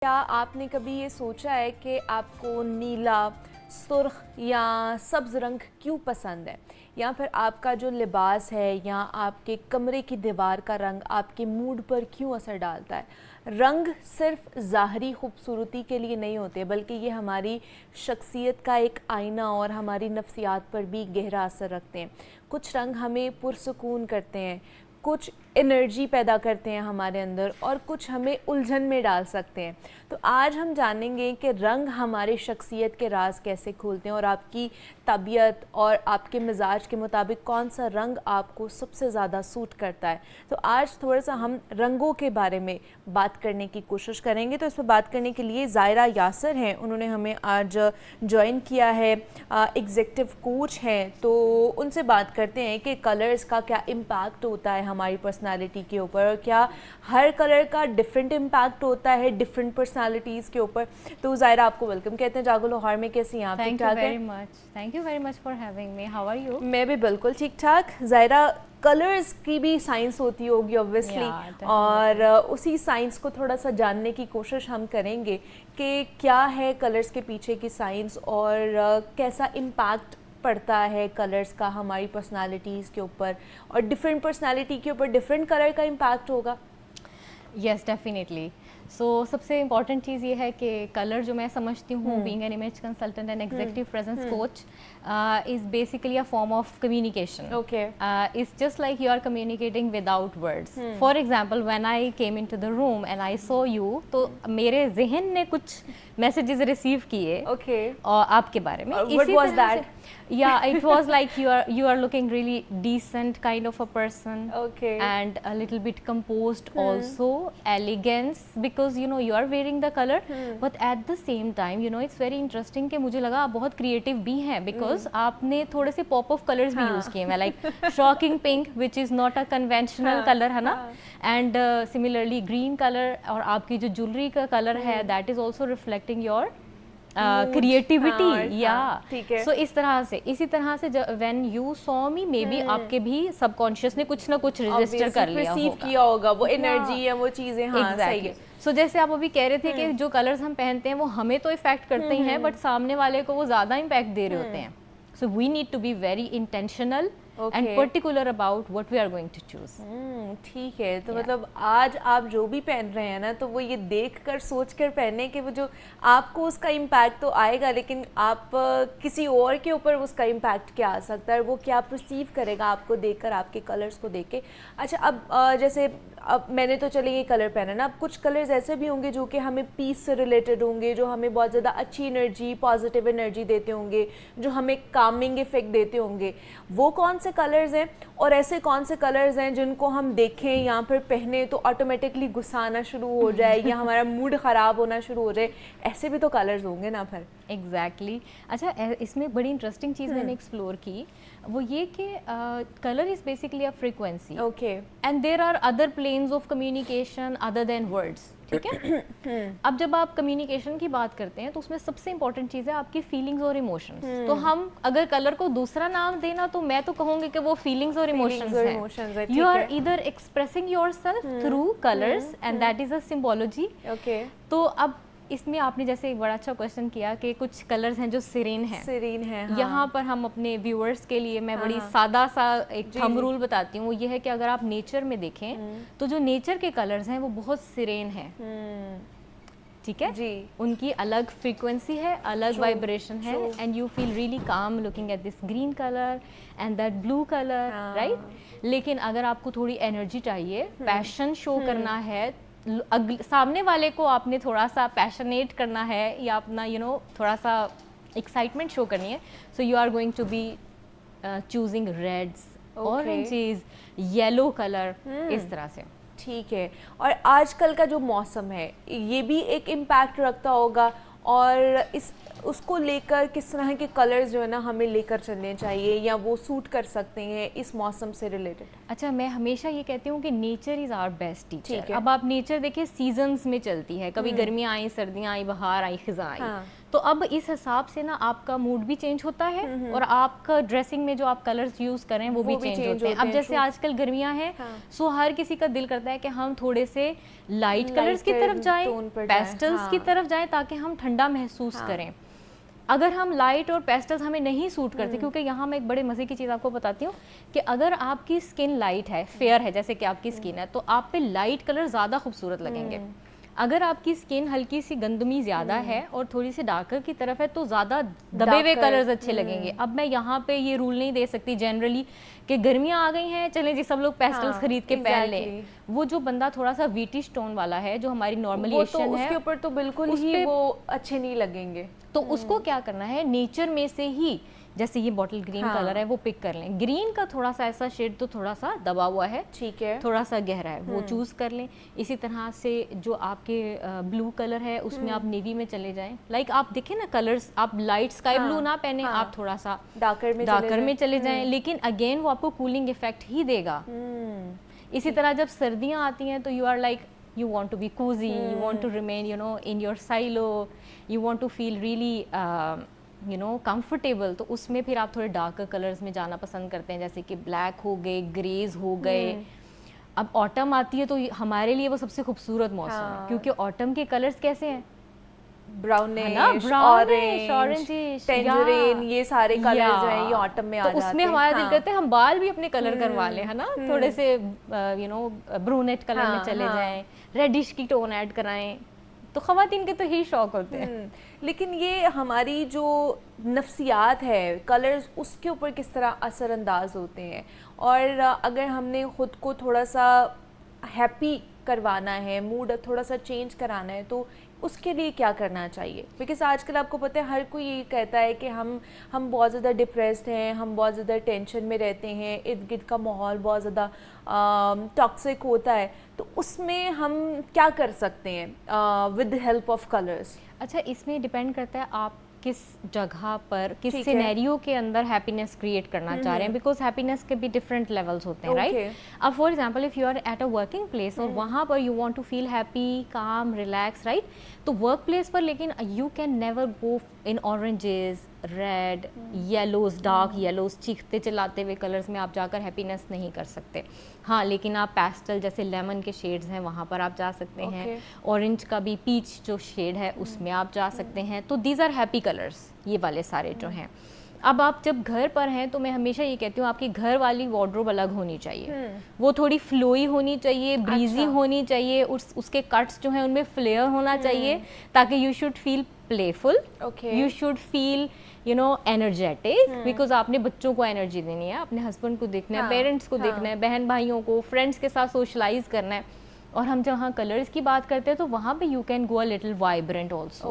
क्या आपने कभी ये सोचा है कि आपको नीला, सुर्ख या सब्ज़ रंग क्यों पसंद है, या फिर आपका जो लिबास है या आपके कमरे की दीवार का रंग आपके मूड पर क्यों असर डालता है? रंग सिर्फ ज़ाहरी खूबसूरती के लिए नहीं होते, बल्कि ये हमारी शख्सियत का एक आईना और हमारी नफ्सियात पर भी गहरा असर रखते हैं। कुछ रंग हमें पुरसुकून करते हैं, कुछ एनर्जी पैदा करते हैं हमारे अंदर, और कुछ हमें उलझन में डाल सकते हैं। तो आज हम जानेंगे कि रंग हमारे शख्सियत के राज कैसे खोलते हैं और आपकी तबीयत और आपके मिजाज के मुताबिक कौन सा रंग आपको सबसे ज़्यादा सूट करता है। तो आज थोड़ा सा हम रंगों के बारे में बात करने की कोशिश करेंगे। तो इस पर बात करने के लिए ज़ायरा यासर हैं, उन्होंने हमें आज ज्वाइन किया है, एग्जीक्यूटिव कोच हैं। तो उनसे बात करते हैं कि कलर्स का क्या इम्पैक्ट होता है हमारी पर्सनालिटी के ऊपर, और क्या हर कलर का डिफरेंट इम्पैक्ट होता है डिफरेंट पर्सनालिटीज़ के ऊपर। तो ज़ायरा, आपको वेलकम कहते हैं जागो लाहौर में। कैसी हैं आप? Thank you very much for having me. How are you? मैं भी बिल्कुल ठीक ठाक। ज़ायरा, कलर्स की भी साइंस होती होगी ऑब्वियसली, और उसी साइंस को थोड़ा सा जानने की कोशिश हम करेंगे कि क्या है कलर्स के पीछे की साइंस, और कैसा इम्पैक्ट पड़ता है कलर्स का हमारी पर्सनालिटीज़ के ऊपर, और डिफरेंट पर्सनालिटी के ऊपर डिफरेंट कलर का इम्पैक्ट होगा। Yes, definitely. सो सबसे इम्पॉर्टेंट चीज़ ये है कि कलर जो मैं समझती हूँ, being an image consultant and executive presence coach, is basically a form of communication. Okay. It's just like you are communicating without words. For example, when I came into the room and I saw you, तो मेरे जहन ने कुछ messages receive किए और आपके बारे में। What was that? Yeah, it was like you are looking really decent kind of a person. Okay. And a little bit composed also, elegance, because you know you are wearing the color. But at the same time, you know, it's very interesting कि मुझे लगा आप बहुत creative भी हैं, because आपने थोड़े से pop of colors भी use किए हैं, like shocking pink, which is not a conventional color, है ना? And similarly green color, और आपकी जो jewelry का color है, that is also reflecting your creativity. या सो इस तरह से, इसी तरह से when you saw me, may be आपके भी सबकॉन्शियस ने कुछ ना कुछ रजिस्टर कर लिया होगा, किया होगा वो एनर्जी या वो चीजें। हाँ, सही है। सो जैसे आप अभी कह रहे थे कि जो कलर्स हम पहनते हैं वो हमें तो इफेक्ट करते ही हैं, बट सामने वाले को वो ज्यादा इम्पैक्ट दे रहे होते हैं। So we need to be very intentional and particular about what we are going to choose. ठीक है। तो मतलब आज आप जो भी पहन रहे हैं ना, तो वो ये देख कर सोच कर पहने कि वो जो आपको उसका इम्पैक्ट तो आएगा, लेकिन आप किसी और के ऊपर उसका इम्पैक्ट क्या आ सकता है, वो क्या परसीव करेगा आपको देखकर, आपके कलर्स को देख के। अच्छा, अब जैसे अब मैंने तो चलिए ये कलर पहना ना, अब कुछ कलर्स ऐसे भी होंगे जो कि हमें पीस से रिलेटेड होंगे, जो हमें बहुत ज़्यादा अच्छी एनर्जी, पॉजिटिव एनर्जी देते होंगे, जो हमें कामिंग इफेक्ट देते होंगे। वो कौन से कलर्स हैं, और ऐसे कौन से कलर्स हैं जिनको हम देखें या फिर पहने तो ऑटोमेटिकली गुस्सा आना शुरू हो जाए या हमारा मूड ख़राब होना शुरू हो जाए? ऐसे भी तो कलर्स होंगे ना फिर। एग्जैक्टली। अच्छा, इसमें बड़ी इंटरेस्टिंग चीज़ मैंने एक्सप्लोर की, वो ये कि colour is basically a frequency. Okay. And there are other planes of communication other than words, ठीक है? अब जब आप कम्युनिकेशन की बात करते हैं तो उसमें सबसे इंपॉर्टेंट चीज़ है आपकी फीलिंग्स और इमोशंस। तो हम अगर कलर को दूसरा नाम देना, तो मैं तो कहूँगी कि वो फीलिंग्स और इमोशंस हैं। You are either expressing yourself through colours, and that is a symbology. Okay. तो अब इसमें आपने जैसे एक बड़ा अच्छा क्वेश्चन किया कि कुछ कलर्स हैं जो सीरीन हैं। हाँ। यहाँ पर हम अपने व्यूअर्स के लिए मैं बड़ी सादा सा एक थंब रूल बताती हूँ। वो ये है कि अगर आप नेचर में देखें तो जो नेचर के कलर्स हैं वो बहुत सीरीन हैं, ठीक है जी? उनकी अलग फ्रीक्वेंसी है, अलग वाइब्रेशन है, एंड यू फील रियली काम looking at this green colour and that blue colour, right? लेकिन अगर आपको थोड़ी एनर्जी चाहिए, पैशन शो करना है, सामने वाले को आपने थोड़ा सा पैशनेट करना है, या अपना थोड़ा सा एक्साइटमेंट शो करनी है, so you are going to be choosing reds, oranges, yellow colour, इस तरह से। ठीक है। और आजकल का जो मौसम है ये भी एक इम्पैक्ट रखता होगा, और उसको लेकर किस तरह के कलर्स जो है ना हमें लेकर चलने चाहिए, या वो सूट कर सकते हैं इस मौसम से रिलेटेड? अच्छा, मैं हमेशा ये कहती हूँ कि nature is our best teacher. अब आप नेचर देखिए, सीजन्स में चलती है, कभी गर्मियाँ आई, सर्दियाँ आई, बहार आई, खिज़ां आई। तो अब इस हिसाब से ना आपका मूड भी चेंज होता है और आपका ड्रेसिंग में जो आप कलर्स यूज करें वो भी चेंज होते हैं। अब जैसे आजकल गर्मियां हैं, सो हर किसी का दिल करता है कि हम थोड़े से लाइट कलर्स की तरफ जाएं, पेस्टल्स की तरफ जाएं, ताकि हम ठंडा महसूस करें। अगर हम लाइट और पेस्टल्स हमें नहीं सूट करते, क्योंकि यहाँ मैं एक बड़े मज़े की चीज़ आपको बताती हूँ कि अगर आपकी स्किन लाइट है, फेयर है, जैसे कि आपकी स्किन है, तो आप पे लाइट कलर ज़्यादा खूबसूरत लगेंगे। अगर आपकी स्किन हल्की सी गंदमी ज़्यादा है और थोड़ी सी डार्कर की तरफ है तो ज़्यादा दबे हुए कलर्स अच्छे लगेंगे। अब मैं यहाँ पे ये रूल नहीं दे सकती जनरली कि गर्मियाँ आ गई हैं चलें जी सब लोग पेस्टल्स खरीद के पहन लें। वो जो बंदा थोड़ा सा वीटिश टोन वाला है, जो हमारी नॉर्मल एशियन है, उसके ऊपर तो बिल्कुल ही वो अच्छे नहीं लगेंगे। तो उसको क्या करना है, नेचर में से ही, जैसे ये बॉटल ग्रीन कलर है वो पिक कर लें। ग्रीन का थोड़ा सा ऐसा शेड तो थोड़ा सा दबा हुआ है, ठीक है, थोड़ा सा गहरा है, वो चूज कर लें। इसी तरह से जो आपके ब्लू कलर है उसमें आप नेवी में चले जाएं। लाइक आप देखें ना कलर्स, आप लाइट स्काई ब्लू ना पहने, आप थोड़ा सा डार्कर में चले जाएं, लेकिन अगेन वो आपको कूलिंग इफेक्ट ही देगा। इसी तरह जब सर्दियाँ आती हैं तो you are like you want to be cozy, you want to remain, you know, in your silo, you want to feel really you know comfortable, तो उसमें फिर आप थोड़े डार्कर कलर्स में जाना पसंद करते हैं, जैसे कि ब्लैक हो गए, ग्रेज हो गए। अब ऑटम आती है तो हमारे लिए वो सबसे खूबसूरत मौसम है, क्योंकि ऑटम के कलर्स कैसे हैं, ब्राउनिश, ऑरेंज, टेंजरीन, ये सारे कलर जो हैं ये ऑटम में आ जाते हैं। तो उसमें हमारा दिल करता है हम बाल भी अपने कलर करवा लें, है ना, थोड़े से यू नो ब्रूनेट कलर में चले जाएं, रेडिश की टोन ऐड कराएं, तो ख़वातीन के तो ही शौक होते हैं। लेकिन ये हमारी जो नफ्सियात है, कलर्स उसके ऊपर किस तरह असरअंदाज होते हैं, और अगर हमने ख़ुद को थोड़ा सा हैप्पी करवाना है, मूड थोड़ा सा चेंज कराना है, तो उसके लिए क्या करना चाहिए? बिकॉज आजकल आपको पता है हर कोई ये कहता है कि हम बहुत ज़्यादा डिप्रेस्ड हैं, हम बहुत ज़्यादा टेंशन में रहते हैं, इर्द गिर्द का माहौल बहुत ज़्यादा टॉक्सिक होता है, तो उसमें हम क्या कर सकते हैं विद हेल्प ऑफ कलर्स? अच्छा, इसमें डिपेंड करता है आप किस जगह पर, किस सिनेरियो के अंदर हैप्पीनेस क्रिएट करना चाह रहे हैं, बिकॉज हैप्पीनेस के भी डिफरेंट लेवल्स होते हैं, राइट? अब for example if you are at a working place और वहाँ पर you want to feel happy, calm, relax, right? तो वर्क प्लेस पर लेकिन you can never go in oranges, red, yellows, dark yellows, चीखते चिल्लाते हुए कलर्स में आप जाकर हैप्पीनेस नहीं कर सकते। हाँ, लेकिन आप पेस्टल जैसे लेमन के शेड्स हैं वहाँ पर आप जा सकते हैं, ऑरेंज का भी पीच जो शेड है उसमें आप जा सकते हैं। तो दीज आर हैप्पी कलर्स, ये वाले सारे जो हैं। अब आप जब घर पर हैं तो मैं हमेशा ये कहती हूँ आपकी घर वाली वार्डरोब अलग होनी चाहिए, वो थोड़ी फ्लोई होनी चाहिए, ब्रीजी होनी चाहिए, उसके कट्स जो हैं उनमें फ्लेयर होना चाहिए, ताकि you should feel playful, you should feel you know energetic, because आपने बच्चों को एनर्जी देनी है, अपने हस्बैंड को देखना है, पेरेंट्स को देखना है, बहन भाइयों को, फ्रेंड्स के साथ सोशलाइज करना है। और हम जहाँ कलर्स की बात करते हैं तो वहाँ पे you can go a little vibrant also.